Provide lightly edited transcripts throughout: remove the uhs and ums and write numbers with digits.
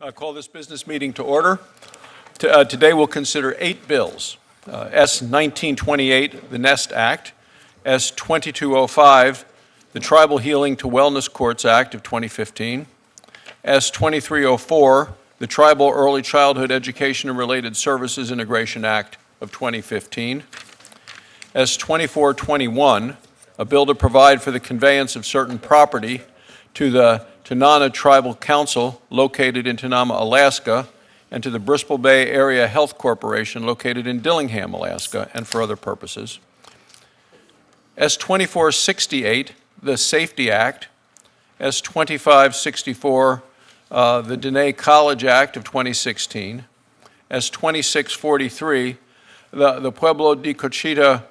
Call this business meeting to order. Today we'll consider 8 bills. S. 1928, the Nest Act. S. 2205, the Tribal Healing to Wellness Courts Act of 2015. S. 2304, the Tribal Early Childhood Education and Related Services Integration Act of 2015. S. 2421, a bill to provide for the conveyance of certain property to the Tanana Tribal Council located in Tanana, Alaska, and to the Bristol Bay Area Health Corporation located in Dillingham, Alaska, and for other purposes. S. 2468, the Safety Act. S. 2564, the Diné College Act of 2016. S. 2643, the Pueblo de Cochiti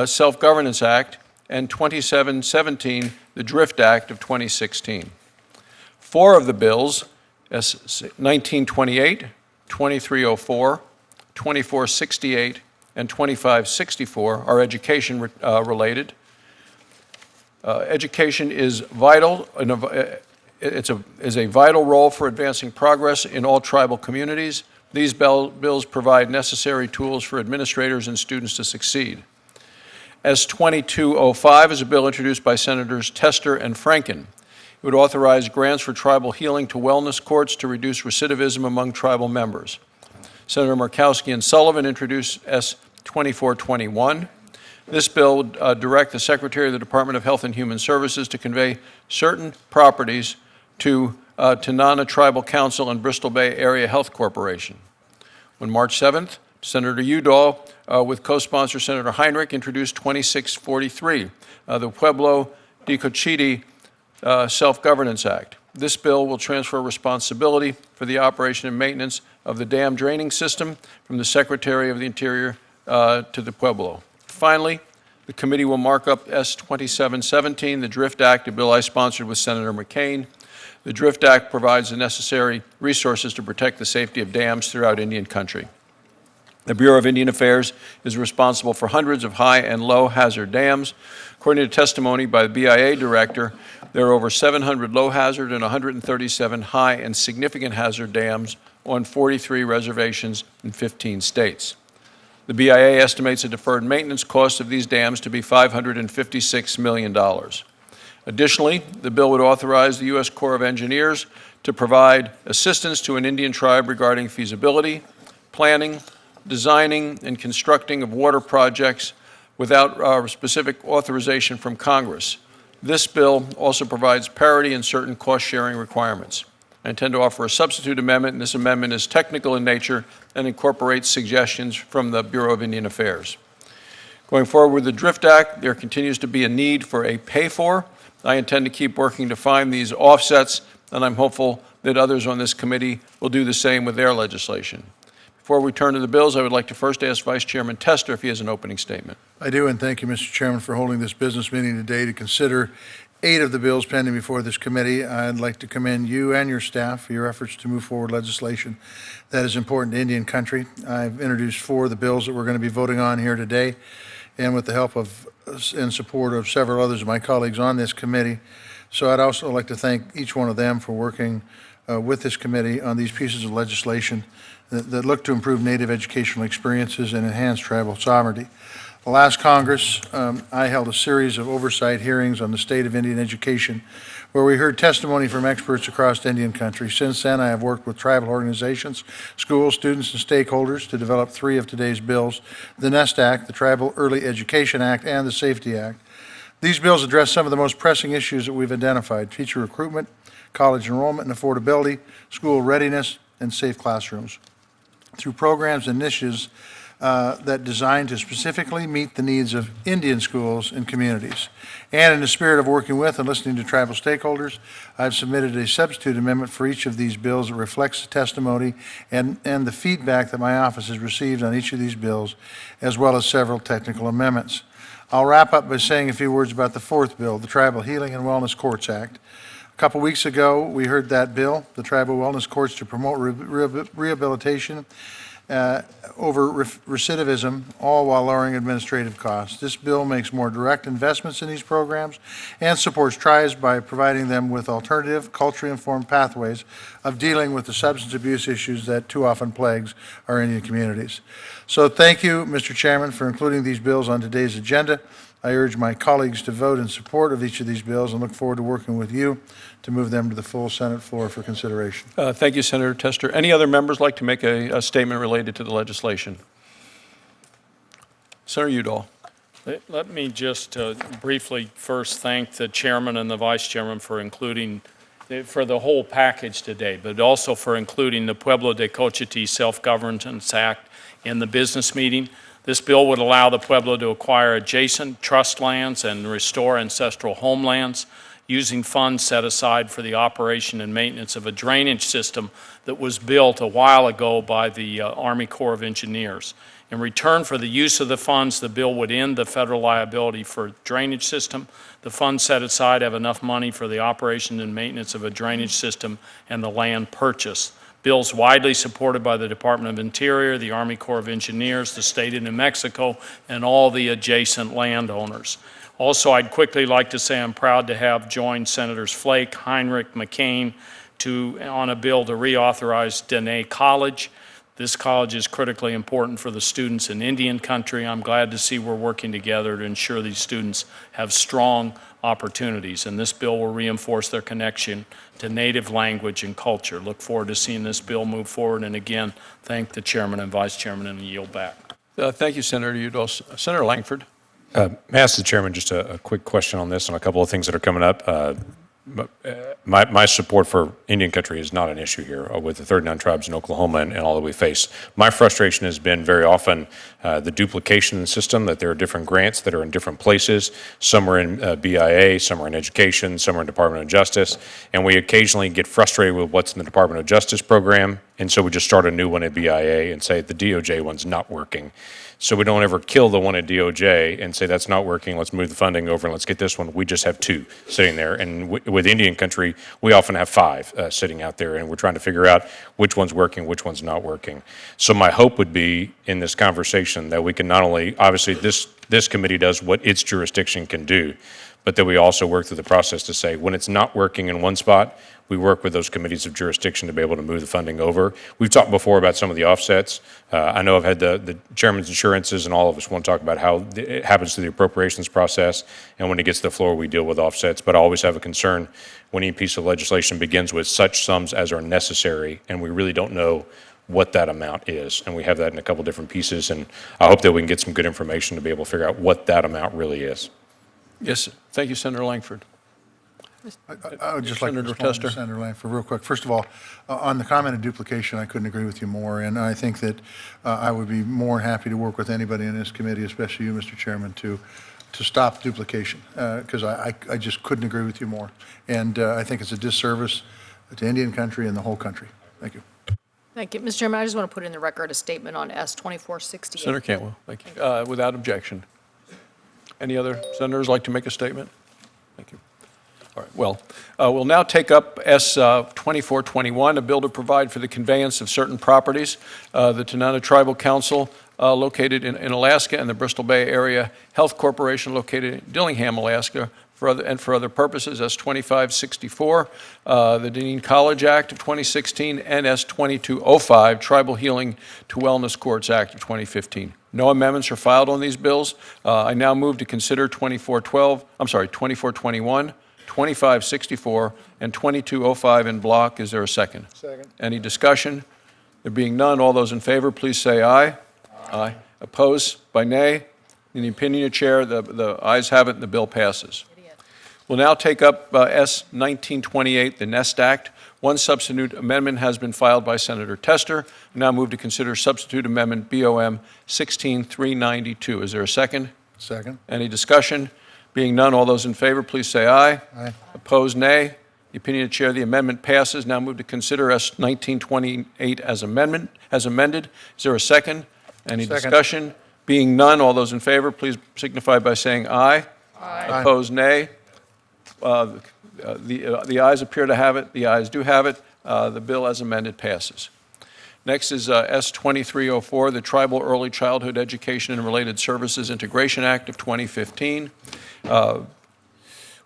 Self-Governance Act, and 2717, the Drift Act of 2016. 4 of the bills, S. 1928, 2304, 2468, and 2564, are education related. Education is vital, is a vital role for advancing progress in all tribal communities. These bills provide necessary tools for administrators and students to succeed. S. 2205 is a bill introduced by Senators Tester and Franken. It would authorize grants for tribal healing to wellness courts to reduce recidivism among tribal members. Senator Murkowski and Sullivan introduced S. 2421. This bill would direct the Secretary of the Department of Health and Human Services to convey certain properties to Tanana Tribal Council and Bristol Bay Area Health Corporation. On March 7th, Senator Udall, with co-sponsor Senator Heinrich, introduced 2643, the Pueblo de Cochiti Self-Governance Act. This bill will transfer responsibility for the operation and maintenance of the dam draining system from the Secretary of the Interior to the Pueblo. Finally, the committee will mark up S. 2717, the Drift Act, a bill I sponsored with Senator McCain. The Drift Act provides the necessary resources to protect the safety of dams throughout Indian country. The Bureau of Indian Affairs is responsible for hundreds of high and low hazard dams. According to testimony by the BIA director, there are over 700 low hazard and 137 high and significant hazard dams on 43 reservations in 15 states. The BIA estimates the deferred maintenance cost of these dams to be $556 million. Additionally, the bill would authorize the U.S. Corps of Engineers to provide assistance to an Indian tribe regarding feasibility, planning, designing, and constructing of water projects without specific authorization from Congress. This bill also provides parity in certain cost-sharing requirements. I intend to offer a substitute amendment, and this amendment is technical in nature and incorporates suggestions from the Bureau of Indian Affairs. Going forward with the Drift Act, there continues to be a need for a pay-for. I intend to keep working to find these offsets, and I'm hopeful that others on this committee will do the same with their legislation. Before we turn to the bills, I would like to first ask Vice Chairman Tester if he has an opening statement. I do, and thank you, Mr. Chairman, for holding this business meeting today to consider 8 of the bills pending before this committee. I'd like to commend you and your staff for your efforts to move forward legislation that is important to Indian country. I've introduced 4 of the bills that we're going to be voting on here today, and with the help of and support of several others of my colleagues on this committee. So I'd also like to thank each one of them for working with this committee on these pieces of legislation that look to improve Native educational experiences and enhance tribal sovereignty. The last Congress, I held a series of oversight hearings on the state of Indian education, where we heard testimony from experts across Indian country. Since then, I have worked with tribal organizations, schools, students, and stakeholders to develop 3 of today's bills: the Nest Act, the Tribal Early Education Act, and the Safety Act. These bills address some of the most pressing issues that we've identified: teacher recruitment, college enrollment and affordability, school readiness, and safe classrooms, through programs and initiatives that designed to specifically meet the needs of Indian schools and communities. And in the spirit of working with and listening to tribal stakeholders, I've submitted a substitute amendment for each of these bills that reflects the testimony and the feedback that my office has received on each of these bills, as well as several technical amendments. I'll wrap up by saying a few words about the 4th bill, the Tribal Healing and Wellness Courts Act. A couple weeks ago, we heard that bill, the Tribal Wellness Courts to promote rehabilitation over recidivism, all while lowering administrative costs. This bill makes more direct investments in these programs and supports tribes by providing them with alternative, culturally informed pathways of dealing with the substance abuse issues that too often plagues our Indian communities. So thank you, Mr. Chairman, for including these bills on today's agenda. I urge my colleagues to vote in support of each of these bills and look forward to working with you to move them to the full Senate floor for consideration. Thank you, Senator Tester. Any other members like to make a statement related to the legislation? Senator Udall. Let me just briefly first thank the chairman and the vice chairman for including, for the whole package today, but also for including the Pueblo de Cochiti Self-Governance Act in the business meeting. This bill would allow the Pueblo to acquire adjacent trust lands and restore ancestral homelands using funds set aside for the operation and maintenance of a drainage system that was built a while ago by the Army Corps of Engineers. In return for the use of the funds, the bill would end the federal liability for drainage system. The funds set aside have enough money for the operation and maintenance of a drainage system and the land purchase. Bills widely supported by the Department of Interior, the Army Corps of Engineers, the state of New Mexico, and all the adjacent landowners. Also, I'd quickly like to say I'm proud to have joined Senators Flake, Heinrich, McCain on a bill to reauthorize Dene College. This college is critically important for the students in Indian country. I'm glad to see we're working together to ensure these students have strong opportunities, and this bill will reinforce their connection to native language and culture. Look forward to seeing this bill move forward, and again, thank the chairman and vice chairman, and yield back. Thank you, Senator Udall. Senator Langford. May I ask the chairman just a quick question on this and a couple of things that are coming up? My support for Indian country is not an issue here with the 39 tribes in Oklahoma and all that we face. My frustration has been very often the duplication in the system, that there are different grants that are in different places. Some are in BIA, some are in education, some are in Department of Justice, and we occasionally get frustrated with what's in the Department of Justice program, and so we just start a new one at BIA and say the DOJ one's not working. So we don't ever kill the one at DOJ and say that's not working, let's move the funding over and let's get this one. We just have two sitting there. And with Indian country, we often have five sitting out there, and we're trying to figure out which one's working, which one's not working. So my hope would be in this conversation that we can not only, obviously this committee does what its jurisdiction can do, but that we also work through the process to say when it's not working in one spot, we work with those committees of jurisdiction to be able to move the funding over. We've talked before about some of the offsets. I know I've had the chairman's assurances, and all of us want to talk about how it happens through the appropriations process, and when it gets to the floor, we deal with offsets. But I always have a concern when any piece of legislation begins with such sums as are necessary, and we really don't know what that amount is. And we have that in a couple different pieces, and I hope that we can get some good information to be able to figure out what that amount really is. Yes, thank you, Senator Langford. I would just like to Senator respond to Tester. Senator Langford real quick. First of all, on the comment of duplication, I couldn't agree with you more, and I think that I would be more than happy to work with anybody in this committee, especially you, Mr. Chairman, to stop duplication, because I just couldn't agree with you more. And I think it's a disservice to Indian country and the whole country. Thank you. Thank you. Mr. Chairman, I just want to put in the record a statement on S-2468. Senator Cantwell, thank you. Without objection. Any other senators like to make a statement? Thank you. All right, well, we'll now take up S-2421, a bill to provide for the conveyance of certain properties. The Tanana Tribal Council, located in Alaska, and the Bristol Bay Area Health Corporation, located in Dillingham, Alaska, for other purposes, S-2564, the Deneen College Act of 2016, and S-2205, Tribal Healing to Wellness Courts Act of 2015. No amendments are filed on these bills. I now move to consider 2421, 2564, and 2205 in block. Is there a second? Second. Any discussion? There being none, all those in favor, please say aye. Aye. Opposed by nay? In the opinion of chair, the ayes have it and the bill passes. We'll now take up S-1928, the Nest Act. One substitute amendment has been filed by Senator Tester. We now move to consider substitute amendment BOM 16392. Is there a second? Second. Any discussion? Being none, all those in favor, please say aye. Aye. Opposed, nay. The opinion of the chair, the amendment passes. Now move to consider S-1928 as amended. Is there a second? Any Second. discussion? Being none, all those in favor, please signify by saying aye. Aye. Opposed, nay. The ayes appear to have it. The ayes do have it. The bill as amended passes. Next is S-2304, the Tribal Early Childhood Education and Related Services Integration Act of 2015.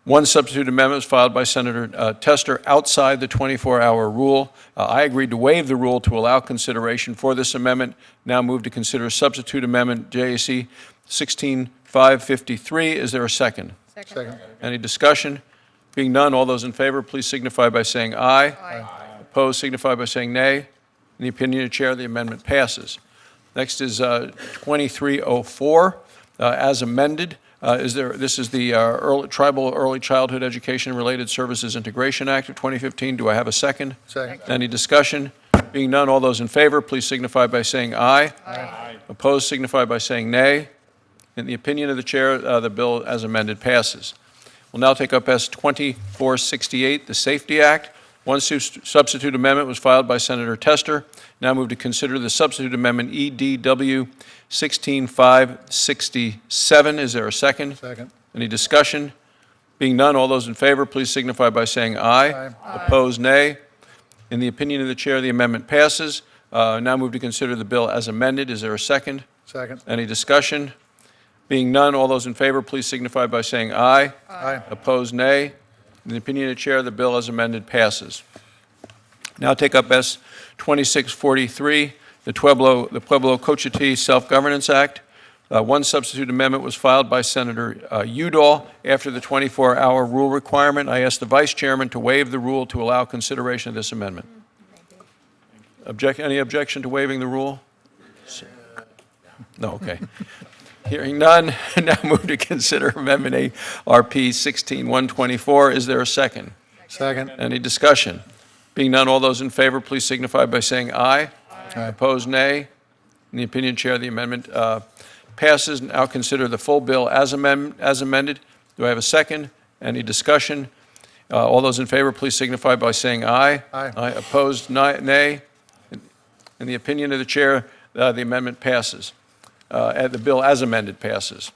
One substitute amendment was filed by Senator Tester outside the 24-hour rule. I agreed to waive the rule to allow consideration for this amendment. Now move to consider substitute amendment JAC 16553. Is there a second? Second. Any discussion? Being none, all those in favor, please signify by saying aye. Aye. Opposed, signify by saying nay. In the opinion of the chair, the amendment passes. Next is 2304, as amended. This is the Tribal Early Childhood Education and Related Services Integration Act of 2015. Do I have a second? Second. Any discussion? Being none, all those in favor, please signify by saying aye. Aye. Opposed, signify by saying nay. In the opinion of the chair, the bill as amended passes. We'll now take up S-2468, the Safety Act. One substitute amendment was filed by Senator Tester. Now move to consider the substitute amendment EDW 16567. Is there a second? Second. Any discussion? Being none, all those in favor, please signify by saying aye. Aye. Opposed, nay. In the opinion of the chair, the amendment passes. Now move to consider the bill as amended. Is there a second? Second. Any discussion? Being none, all those in favor, please signify by saying aye. Aye. Opposed, nay. In the opinion of the chair, the bill as amended passes. Now take up S-2643, the Pueblo Cochiti Self-Governance Act. One substitute amendment was filed by Senator Udall after the 24-hour rule requirement. I ask the vice chairman to waive the rule to allow consideration of this amendment. Any objection to waiving the rule? No, okay. Hearing none, now move to consider Amendment ARP 16124. Is there a second? Second. Any discussion? Being none, all those in favor, please signify by saying aye. Aye. Opposed, nay. In the opinion of the chair, the amendment passes. Now consider the full bill as amended. Do I have a second? Any discussion? All those in favor, please signify by saying aye. Aye. Opposed, nay. In the opinion of the chair, the amendment passes. The bill as amended passes.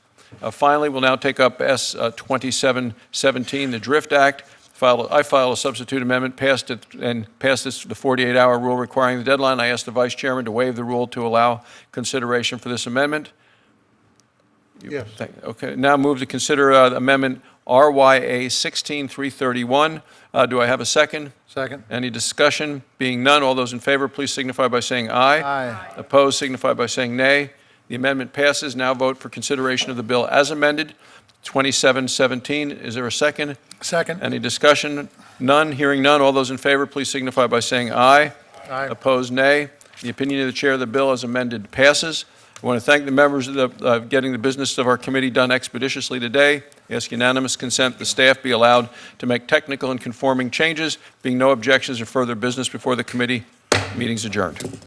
Finally, we'll now take up S-2717, the Drift Act. I filed a substitute amendment, passed this the 48-hour rule requiring the deadline. I asked the vice chairman to waive the rule to allow consideration for this amendment. Yes. Okay, now move to consider amendment RYA 16331. Do I have a second? Second. Any discussion? Being none, all those in favor, please signify by saying aye. Aye. Opposed, signify by saying nay. The amendment passes. Now vote for consideration of the bill as amended. 2717. Is there a second? Second. Any discussion? None. Hearing none. All those in favor, please signify by saying aye. Aye. Opposed, nay. The opinion of the chair, the bill as amended passes. I want to thank the members of getting the business of our committee done expeditiously today. I ask unanimous consent the staff be allowed to make technical and conforming changes. Being no objections or further business before the committee, meeting's adjourned.